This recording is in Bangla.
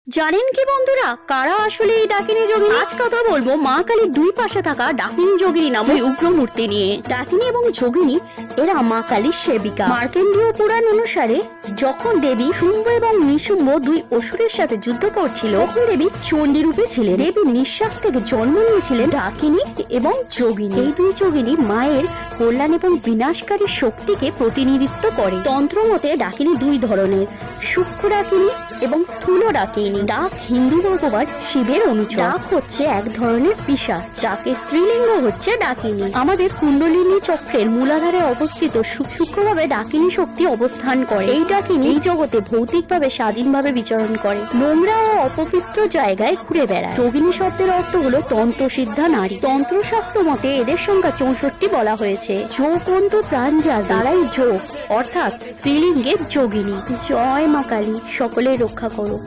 জানেন কি বন্ধুরা, কারা আসলে এই ডাকিনী যোগিনী? আজ কথা বলবো মা কালীর দুই পাশে থাকা ডাকিনী যোগিনী নামে উগ্র মূর্তি নিয়ে। ডাকিনী এবং যোগিনী এরা মা কালীর সেবিকা। মার্কেন্ডীয় পুরাণ অনুসারে যখন দেবী শুম্ভ এবং নিশুম্ভ দুই অসুরের সাথে যুদ্ধ করছিল, তখন দেবী চণ্ডী রূপে ছিলেন। দেবীর নিঃশ্বাস থেকে জন্ম নিয়েছিলেন ডাকিনী এবং যোগিনী। এই দুই যোগিনী মায়ের কল্যাণ এবং বিনাশকারী শক্তিকে প্রতিনিধিত্ব করে। তন্ত্র মতে ডাকিনী দুই ধরনের, সূক্ষ্ম ডাকিনী এবং স্থূল ডাকিনী। ডাক হিন্দু ভগবান শিবের অনুচর। ডাক হচ্ছে এক ধরনের পিশাচ, ডাকের স্ত্রীলিঙ্গ হচ্ছে ডাকিনী। আমাদের কুণ্ডলিনী চক্রের মূলাধারে অবস্থিত সূক্ষ্মভাবে ডাকিনী শক্তি অবস্থান করে। এই ডাকিনী এই জগতে ভৌতিকভাবে স্বাধীনভাবে বিচরণ করে, নোংরা ও অপবিত্র জায়গায় ঘুরে বেড়ায়। যোগিনী শব্দের অর্থ হলো তন্ত্রসিদ্ধা নারী। তন্ত্রশাস্ত্র মতে এদের সংখ্যা 64 বলা হয়েছে। যোগন্ত প্রাঞ্জা দ্বারাই যোগ অর্থাৎ স্ত্রীলিঙ্গের যোগিনী। জয় মা কালী, সকলে রক্ষা করো।